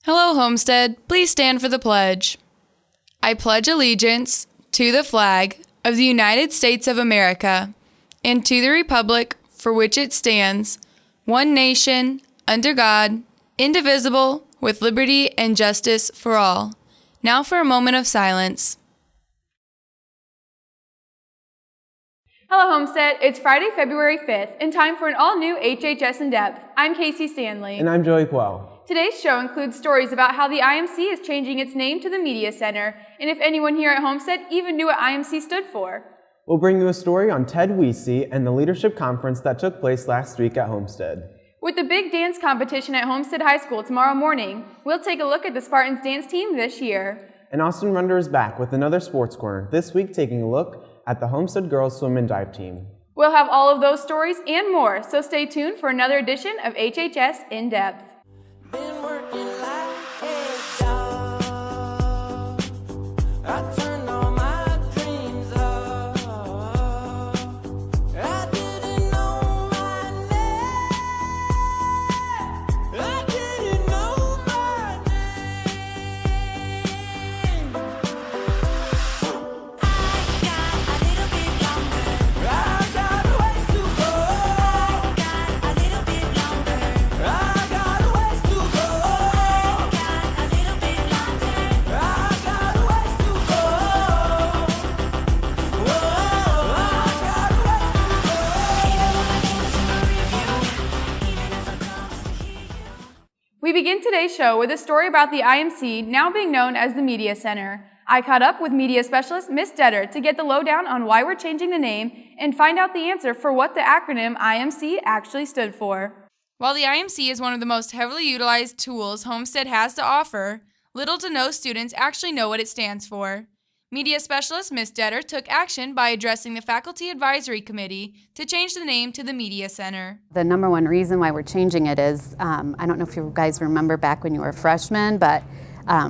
Hello, Homestead. Please stand for the pledge. I pledge allegiance to the flag of the United States of America and to the republic for which it stands, one nation, under God, indivisible, with liberty and justice for all. Now for a moment of silence. Hello, Homestead. It's Friday, February 5th, and time for an all-new HHS In Depth. I'm Casey Stanley. And I'm Joey Quell. Today's show includes stories about how the IMC is changing its name to the Media Center, and if anyone here at Homestead even knew what IMC stood for. We'll bring you a story on Ted Weesey and the leadership conference that took place last week at Homestead. With the big dance competition at Homestead High School tomorrow morning, we'll take a look at the Spartans dance team this year. And Austin Runder is back with another sports corner, this week taking a look at the Homestead girls swim and dive team. We'll have all of those stories and more, so stay tuned for another edition of HHS In Depth. Been working like a dog. I turned all my dreams off. I didn't know my name. I didn't know my name. I got a little bit longer. I got a ways to go. I got a little bit longer. I got a ways to go. I got a little bit longer. I got a ways to go. Whoa, I got a ways to go. We begin today's show with a story about the IMC now being known as the Media Center. I caught up with media specialist Miss Detter to get the lowdown on why we're changing the name and find out the answer for what the acronym IMC actually stood for. While the IMC is one of the most heavily utilized tools Homestead has to offer, little to no students actually know what it stands for. Media specialist Miss Detter took action by addressing the Faculty Advisory Committee to change the name to the Media Center. The number one reason why we're changing it is, I don't know if you guys remember back when you were freshmen, but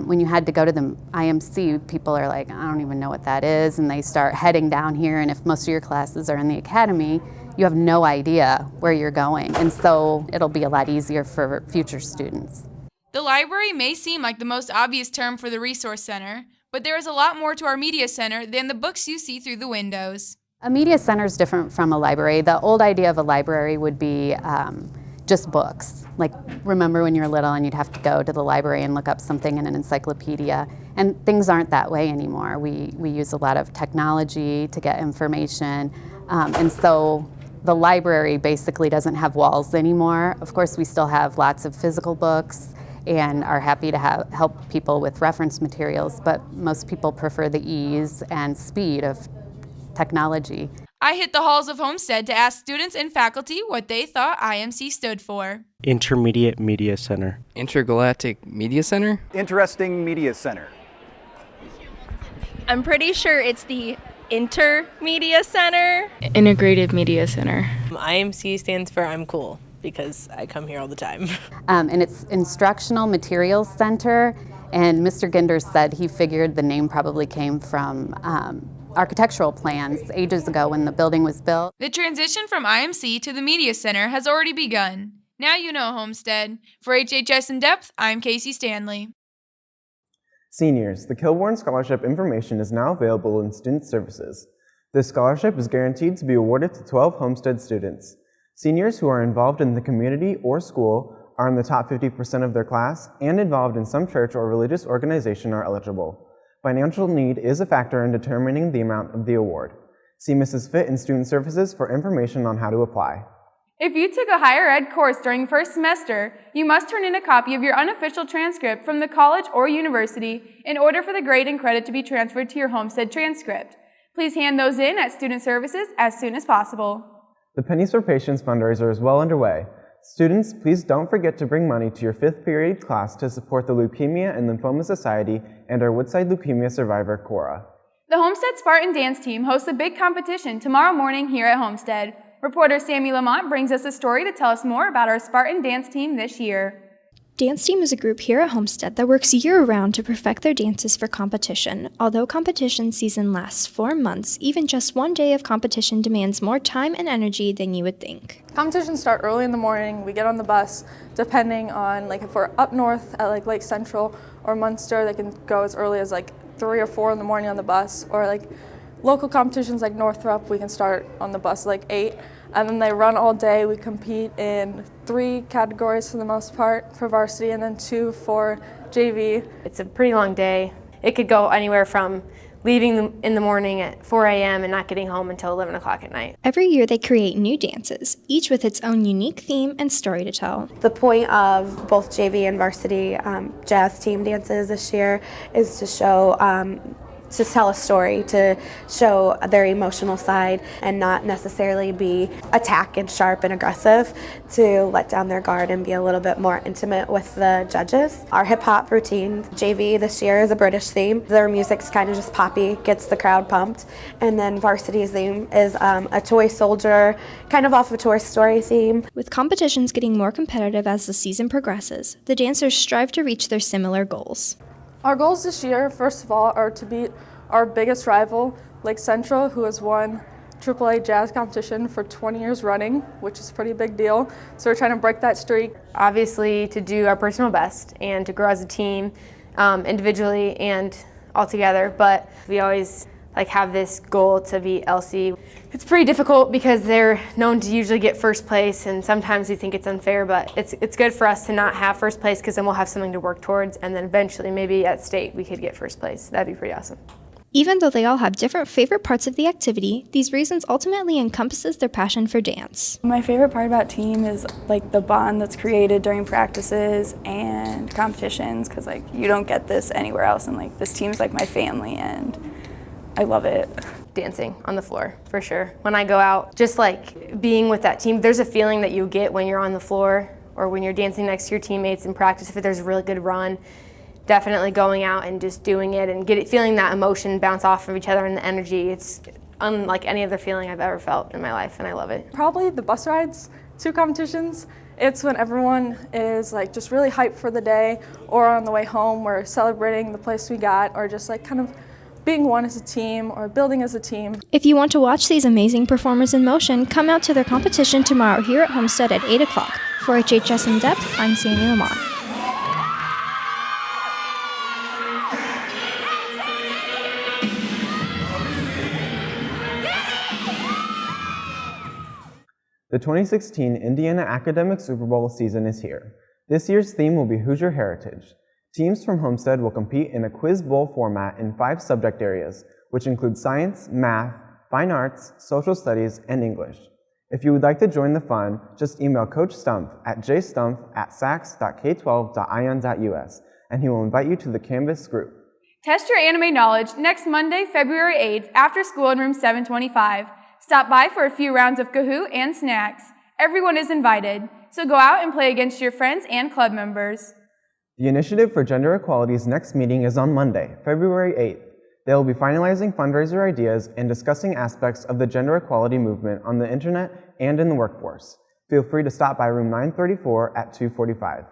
when you had to go to the IMC, people are like, I don't even know what that is, and they start heading down here, and if most of your classes are in the academy, you have no idea where you're going, and so it'll be a lot easier for future students. The library may seem like the most obvious term for the Resource Center, but there is a lot more to our Media Center than the books you see through the windows. A media center is different from a library. The old idea of a library would be just books. Like, remember when you were little and you'd have to go to the library and look up something in an encyclopedia, and things aren't that way anymore. We use a lot of technology to get information, and so the library basically doesn't have walls anymore. Of course, we still have lots of physical books and are happy to help people with reference materials, but most people prefer the ease and speed of technology. I hit the halls of Homestead to ask students and faculty what they thought IMC stood for. Intermediate Media Center. Intergalactic Media Center? Interesting Media Center. I'm pretty sure it's the Intermedia Center. Integrated Media Center. IMC stands for I'm Cool, because I come here all the time. And it's Instructional Materials Center, and Mr. Ginder said he figured the name probably came from architectural plans ages ago when the building was built. The transition from IMC to the Media Center has already begun. Now you know, Homestead. For HHS In Depth, I'm Casey Stanley. Seniors, the Kilbourne Scholarship information is now available in Student Services. This scholarship is guaranteed to be awarded to 12 Homestead students. Seniors who are involved in the community or school, are in the top 50% of their class, and involved in some church or religious organization are eligible. Financial need is a factor in determining the amount of the award. See Mrs. Fitt in Student Services for information on how to apply. If you took a higher ed course during first semester, you must turn in a copy of your unofficial transcript from the college or university in order for the grade and credit to be transferred to your Homestead transcript. Please hand those in at Student Services as soon as possible. The Pennies for Patients fundraiser is well underway. Students, please don't forget to bring money to your 5th period class to support the Leukemia and Lymphoma Society and our Woodside Leukemia survivor, Cora. The Homestead Spartan dance team hosts a big competition tomorrow morning here at Homestead. Reporter Sammy Lamont brings us a story to tell us more about our Spartan dance team this year. Dance Team is a group here at Homestead that works year-round to perfect their dances for competition. Although competition season lasts 4 months, even just one day of competition demands more time and energy than you would think. Competitions start early in the morning. We get on the bus, depending on if we're up north at Lake Central or Munster, they can go as early as 3 or 4 in the morning on the bus, or local competitions like Northrop, we can start on the bus at 8. And then they run all day. We compete in 3 categories for the most part for varsity, and then 2 for JV. It's a pretty long day. It could go anywhere from leaving in the morning at 4 a.m. and not getting home until 11 o'clock at night. Every year they create new dances, each with its own unique theme and story to tell. The point of both JV and varsity jazz team dances this year is to show to tell a story, to show their emotional side and not necessarily be attack and sharp and aggressive, to let down their guard and be a little bit more intimate with the judges. Our hip hop routine, JV this year, is a British theme. Their music's kind of just poppy, gets the crowd pumped. And then varsity's theme is a toy soldier, kind of off of a Toy Story theme. With competitions getting more competitive as the season progresses, the dancers strive to reach their similar goals. Our goals this year, first of all, are to beat our biggest rival, Lake Central, who has won AAA jazz competition for 20 years running, which is a pretty big deal. So we're trying to break that streak. Obviously, to do our personal best and to grow as a team, individually and all together, but we always have this goal to beat LC. It's pretty difficult because they're known to usually get first place, and sometimes we think it's unfair, but it's good for us to not have first place, because then we'll have something to work towards, and then eventually maybe at state we could get first place. That'd be pretty awesome. Even though they all have different favorite parts of the activity, these reasons ultimately encompasses their passion for dance. My favorite part about team is the bond that's created during practices and competitions, because you don't get this anywhere else, and this team's my family, and I love it. Dancing on the floor, for sure. When I go out, just being with that team, there's a feeling that you get when you're on the floor or when you're dancing next to your teammates in practice. If there's a really good run, definitely going out and just doing it and feeling that emotion bounce off of each other and the energy. It's unlike any other feeling I've ever felt in my life, and I love it. Probably the bus rides to competitions. It's when everyone is just really hyped for the day, or on the way home we're celebrating the place we got, or just kind of being one as a team or building as a team. If you want to watch these amazing performers in motion, come out to their competition tomorrow here at Homestead at 8 o'clock. For HHS In Depth, I'm Sammy Lamont. The 2016 Indiana Academic Super Bowl season is here. This year's theme will be Hoosier Heritage. Teams from Homestead will compete in a quiz bowl format in 5 subject areas, which include science, math, fine arts, social studies, and English. If you would like to join the fun, just email Coach Stumpf at jstumpf@sacs.k12.ion.us, and he will invite you to the Canvas group. Test your anime knowledge next Monday, February 8th, after school in room 725. Stop by for a few rounds of Kahoot and snacks. Everyone is invited, so go out and play against your friends and club members. The Initiative for Gender Equality's next meeting is on Monday, February 8th. They will be finalizing fundraiser ideas and discussing aspects of the gender equality movement on the internet and in the workforce. Feel free to stop by room 934 at 2:45.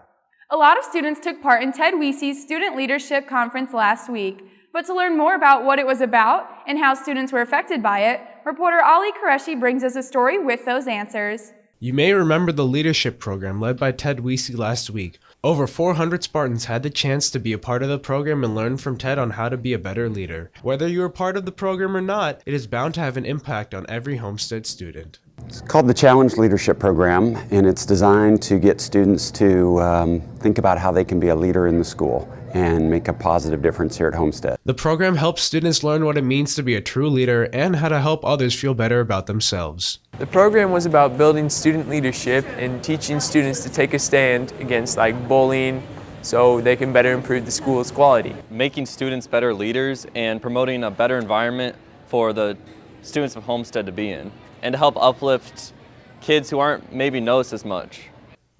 A lot of students took part in Ted Weesey's Student Leadership Conference last week. But to learn more about what it was about and how students were affected by it, reporter Ali Qureshi brings us a story with those answers. You may remember the leadership program led by Ted Weesey last week. Over 400 Spartans had the chance to be a part of the program and learn from Ted on how to be a better leader. Whether you are part of the program or not, it is bound to have an impact on every Homestead student. It's called the Challenge Leadership Program, and it's designed to get students to think about how they can be a leader in the school and make a positive difference here at Homestead. The program helps students learn what it means to be a true leader and how to help others feel better about themselves. The program was about building student leadership and teaching students to take a stand against bullying so they can better improve the school's quality. Making students better leaders and promoting a better environment for the students of Homestead to be in, and to help uplift kids who aren't maybe noticed as much.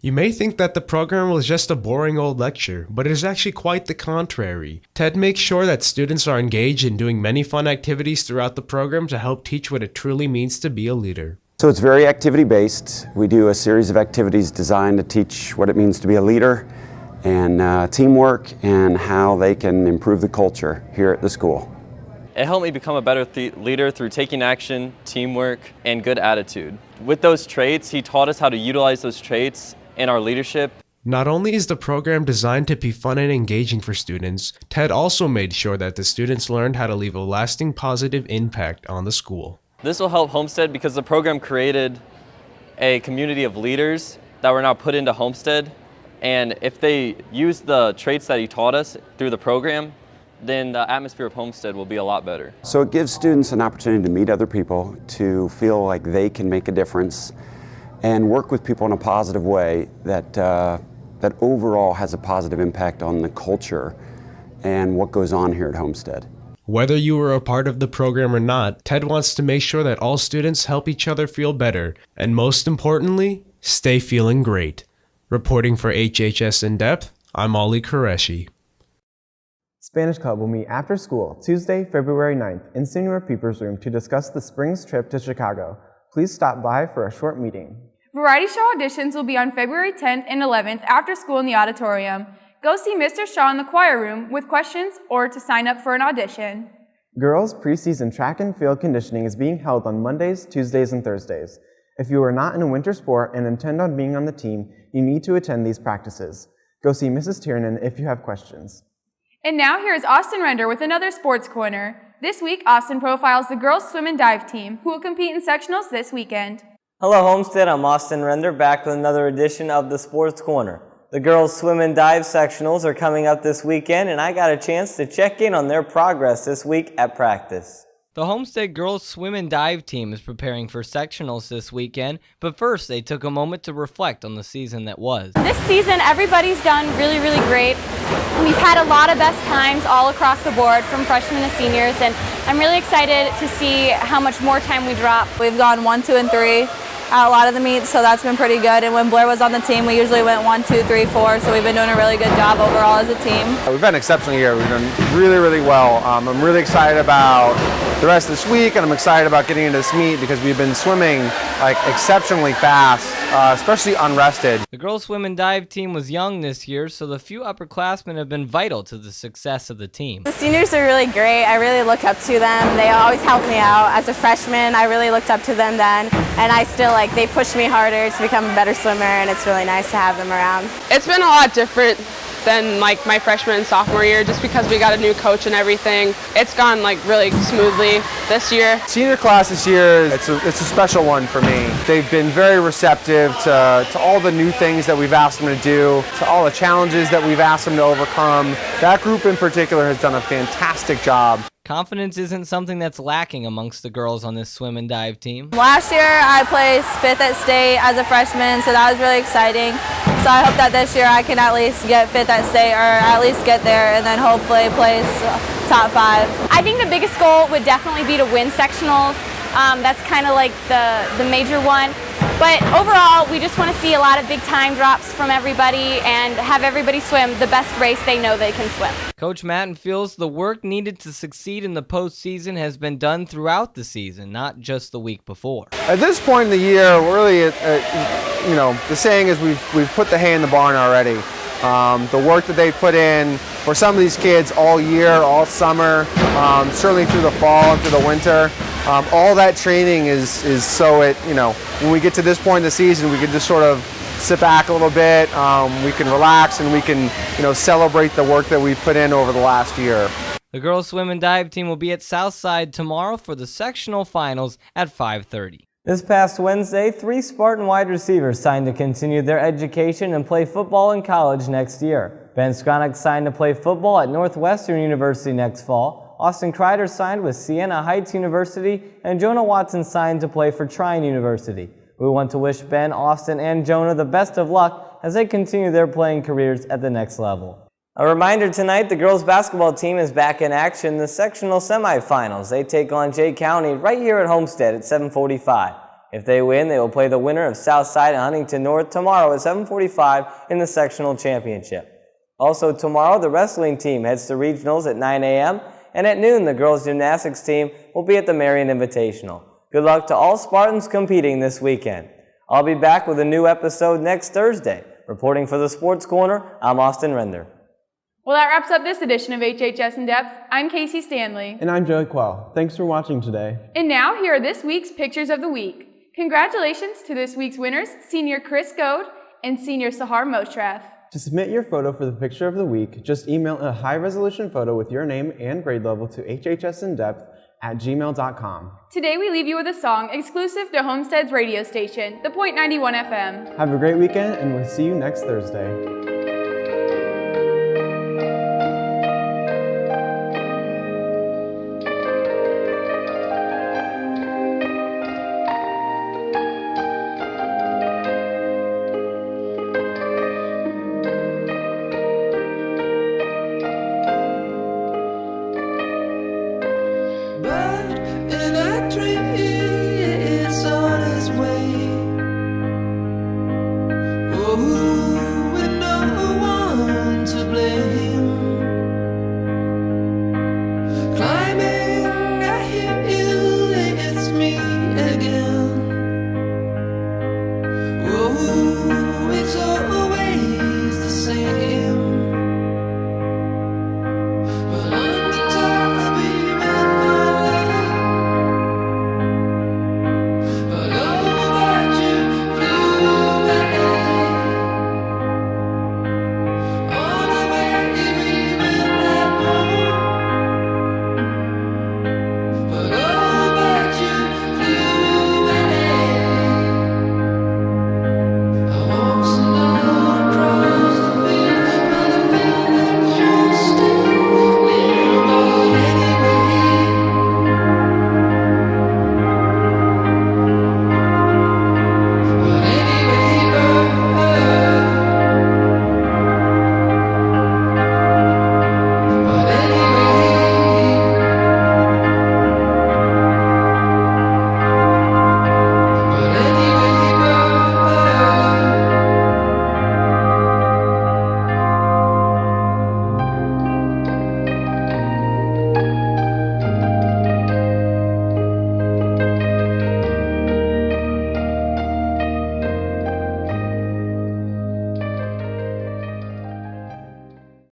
You may think that the program was just a boring old lecture, but it is actually quite the contrary. Ted makes sure that students are engaged in doing many fun activities throughout the program to help teach what it truly means to be a leader. So it's very activity-based. We do a series of activities designed to teach what it means to be a leader, and teamwork and how they can improve the culture here at the school. It helped me become a better leader through taking action, teamwork, and good attitude. With those traits, he taught us how to utilize those traits in our leadership. Not only is the program designed to be fun and engaging for students, Ted also made sure that the students learned how to leave a lasting positive impact on the school. This will help Homestead because the program created a community of leaders that were now put into Homestead. And if they use the traits that he taught us through the program, then the atmosphere of Homestead will be a lot better. So it gives students an opportunity to meet other people, to feel like they can make a difference, and work with people in a positive way that, that overall has a positive impact on the culture and what goes on here at Homestead. Whether you were a part of the program or not, Ted wants to make sure that all students help each other feel better, and most importantly, stay feeling great. Reporting for HHS In Depth, I'm Ollie Qureshi. Spanish Club will meet after school Tuesday, February 9th in Senior Peepers Room to discuss the spring's trip to Chicago. Please stop by for a short meeting. Variety show auditions will be on February 10th and 11th after school in the auditorium. Go see Mr. Shaw in the choir room with questions or to sign up for an audition. Girls preseason track and field conditioning is being held on Mondays, Tuesdays, and Thursdays. If you are not in a winter sport and intend on being on the team, you need to attend these practices. Go see Mrs. Tiernan if you have questions. And now here is Austin Render with another Sports Corner. This week, Austin profiles the girls swim and dive team, who will compete in sectionals this weekend. Hello Homestead, I'm Austin Render, back with another edition of the Sports Corner. The girls swim and dive sectionals are coming up this weekend, and I got a chance to check in on their progress this week at practice. The Homestead girls swim and dive team is preparing for sectionals this weekend, but first they took a moment to reflect on the season that was. This season, everybody's done really, really great. We've had a lot of best times all across the board from freshmen to seniors, and I'm really excited to see how much more time we drop. We've gone 1, 2, and 3 at a lot of the meets, so that's been pretty good. And when Blair was on the team, we usually went 1, 2, 3, 4, so we've been doing a really good job overall as a team. We've had an exceptional year. We've done really, really well. I'm really excited about the rest of this week, and I'm excited about getting into this meet because we've been swimming like exceptionally fast, especially unrested. The girls swim and dive team was young this year, so the few upperclassmen have been vital to the success of the team. The seniors are really great. I really look up to them. They always help me out. As a freshman, I really looked up to them then, and I still they push me harder to become a better swimmer, and it's really nice to have them around. It's been a lot different than my freshman and sophomore year, just because we got a new coach and everything. It's gone really smoothly this year. Senior class this year, it's a special one for me. They've been very receptive to all the new things that we've asked them to do, to all the challenges that we've asked them to overcome. That group in particular has done a fantastic job. Confidence isn't something that's lacking amongst the girls on this swim and dive team. Last year, I placed 5th at state as a freshman, so that was really exciting. So I hope that this year I can at least get 5th at state, or at least get there, and then hopefully place top 5. I think the biggest goal would definitely be to win sectionals. That's kind of the major one. But overall, we just want to see a lot of big time drops from everybody and have everybody swim the best race they know they can swim. Coach Matten feels the work needed to succeed in the postseason has been done throughout the season, not just the week before. At this point in the year, really, the saying is we've put the hay in the barn already. The work that they put in for some of these kids all year, all summer, certainly through the fall and through the winter, all that training is so when we get to this point in the season, we can just sort of sit back a little bit, we can relax, and we can celebrate the work that we've put in over the last year. The girls swim and dive team will be at Southside tomorrow for the sectional finals at 5:30. This past Wednesday, 3 Spartan wide receivers signed to continue their education and play football in college next year. Ben Skronik signed to play football at Northwestern University next fall. Austin Kreider signed with Siena Heights University, and Jonah Watson signed to play for Trine University. We want to wish Ben, Austin, and Jonah the best of luck as they continue their playing careers at the next level. A reminder tonight, the girls basketball team is back in action in the sectional semifinals. They take on Jay County right here at Homestead at 7:45. If they win, they will play the winner of Southside and Huntington North tomorrow at 7:45 in the sectional championship. Also tomorrow, the wrestling team heads to regionals at 9 a.m., and at noon, the girls gymnastics team will be at the Marion Invitational. Good luck to all Spartans competing this weekend. I'll be back with a new episode next Thursday. Reporting for the Sports Corner, I'm Austin Render. Well, that wraps up this edition of HHS In Depth. I'm Casey Stanley. And I'm Joey Quell. Thanks for watching today. And now, here are this week's Pictures of the Week. Congratulations to this week's winners, Senior Chris Goad and Senior Sahar Moshraf. To submit your photo for the Picture of the Week, just email a high-resolution photo with your name and grade level to hhsindepth@gmail.com. Today we leave you with a song exclusive to Homestead's radio station, the .91 FM. Have a great weekend, and we'll see you next Thursday.